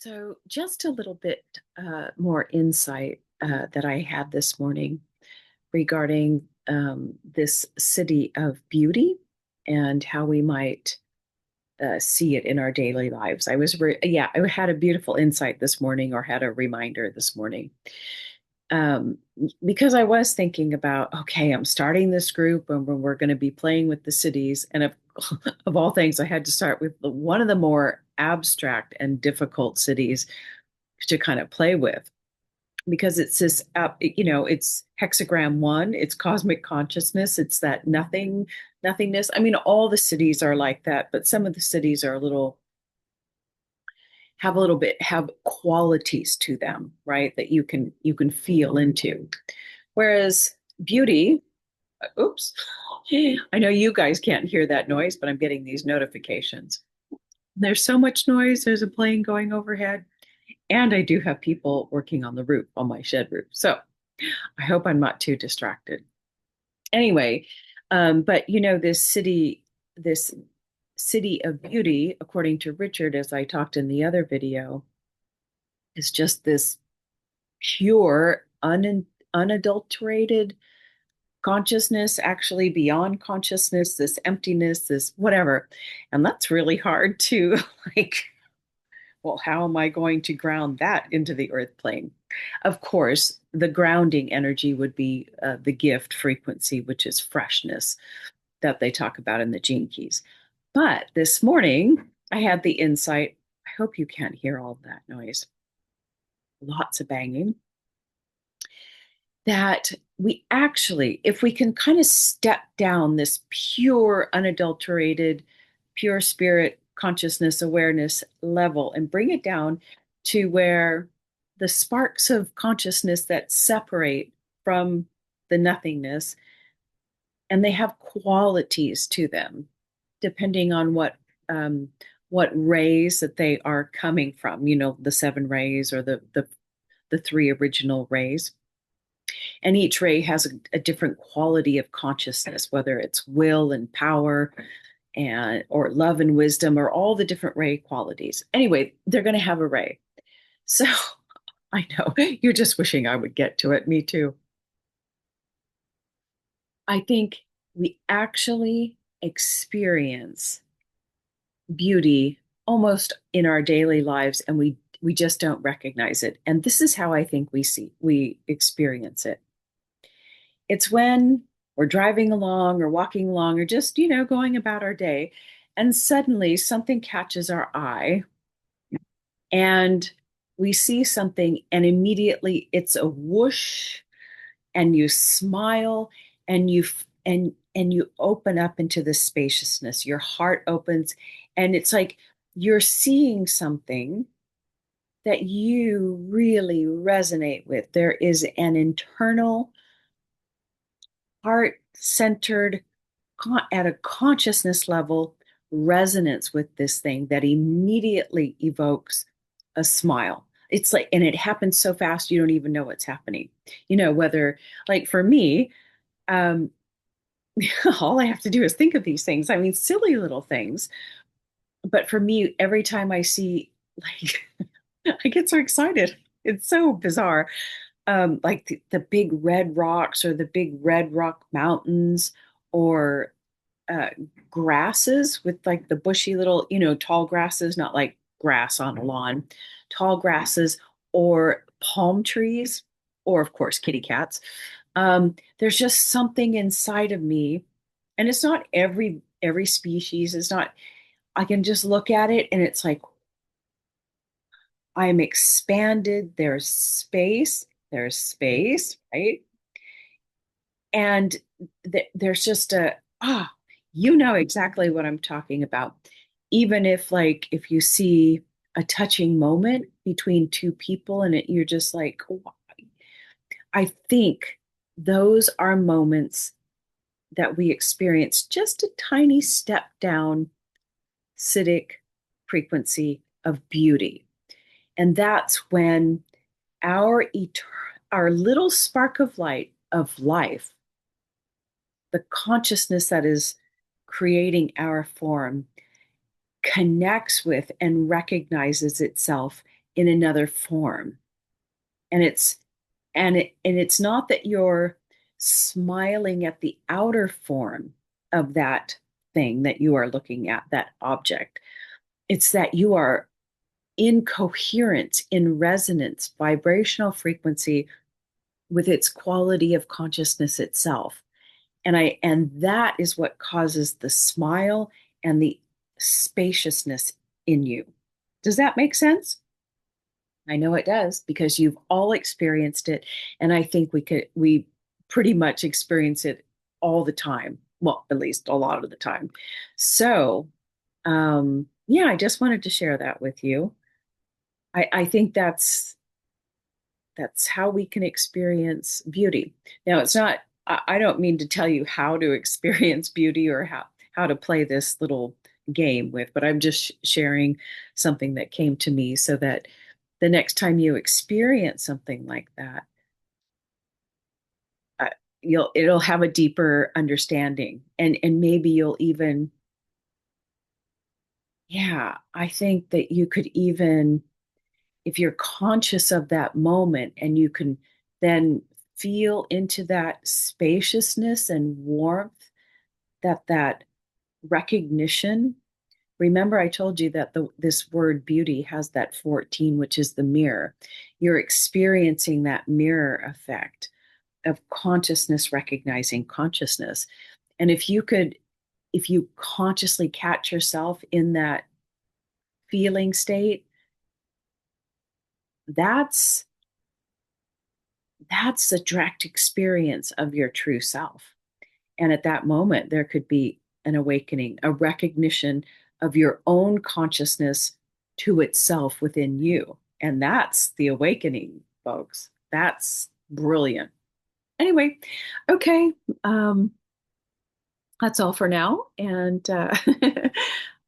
So, just a little bit more insight that I had this morning regarding this city of beauty and how we might see it in our daily lives. I had a beautiful insight this morning, or had a reminder this morning, um, because I was thinking about, okay, I'm starting this group and we're going to be playing with the cities, and of all things, I had to start with one of the more abstract and difficult cities to kind of play with because it's this it's hexagram one, it's cosmic consciousness, it's that nothingness. I mean, all the cities are like that, but some of the cities are a little bit have qualities to them, right, that you can feel into, whereas beauty, oops, I know you guys can't hear that noise, but I'm getting these notifications. There's so much noise. There's a plane going overhead. And I do have people working on the roof, on my shed roof. So I hope I'm not too distracted. Anyway, but this city of beauty, according to Richard, as I talked in the other video, is just this pure, unadulterated consciousness, actually beyond consciousness, this emptiness, this whatever. And that's really hard to like, well, how am I going to ground that into the earth plane? Of course, the grounding energy would be the gift frequency, which is freshness that they talk about in the gene keys. But this morning, I had the insight. I hope you can't hear all that noise. Lots of banging. That we actually, if we can kind of step down this pure, unadulterated, pure spirit consciousness awareness level and bring it down to where the sparks of consciousness that separate from the nothingness, and they have qualities to them depending on what rays that they are coming from, the seven rays, or the three original rays. And each ray has a different quality of consciousness, whether it's will and power, and or love and wisdom, or all the different ray qualities. Anyway, they're going to have a ray. So I know you're just wishing I would get to it. Me too. I think we actually experience beauty almost in our daily lives, and we just don't recognize it. And this is how I think we experience it. It's when we're driving along or walking along or just, going about our day, and suddenly something catches our eye and we see something, and immediately it's a whoosh, and you smile, and you open up into the spaciousness. Your heart opens, and it's like you're seeing something that you really resonate with. There is an internal, heart centered, at a consciousness level, resonance with this thing that immediately evokes a smile. It's like, and it happens so fast, you don't even know what's happening. Whether, like for me, um, all I have to do is think of these things. I mean, silly little things. But for me, every time I see, like, I get so excited. It's so bizarre. Like the big red rocks, or the big red rock mountains, or uh, grasses with like the bushy little, tall grasses, not like grass on a lawn, tall grasses, or palm trees, or of course, kitty cats. There's just something inside of me, and it's not every species. It's not. I can just look at it, and it's like I am expanded. There's space, right? And there's just you know exactly what I'm talking about. Even if you see a touching moment between two people, and you're just like, "Why?" I think those are moments that we experience just a tiny step down Siddhic frequency of beauty. And that's when our our little spark of light of life, the consciousness that is creating our form, connects with and recognizes itself in another form. And it's not that you're smiling at the outer form of that thing that you are looking at, that object. It's that you are in coherence, in resonance, vibrational frequency with its quality of consciousness itself. And that is what causes the smile and the spaciousness in you. Does that make sense? I know it does because you've all experienced it. And I think we pretty much experience it all the time. Well, at least a lot of the time. So, yeah, I just wanted to share that with you. I think that's how we can experience beauty. Now, it's not, I don't mean to tell you how to experience beauty or how to play this little game with, but I'm just sharing something that came to me so that the next time you experience something like that, uh, it'll have a deeper understanding, and maybe you'll even, yeah, I think that you could even, if you're conscious of that moment and you can then feel into that spaciousness and warmth, that recognition. Remember, I told you that this word beauty has that 14, which is the mirror. You're experiencing that mirror effect of consciousness recognizing consciousness. And if you consciously catch yourself in that feeling state, that's that's a direct experience of your true self. And at that moment, there could be an awakening, a recognition of your own consciousness to itself within you. And that's the awakening, folks. That's brilliant. Anyway, okay. That's all for now. And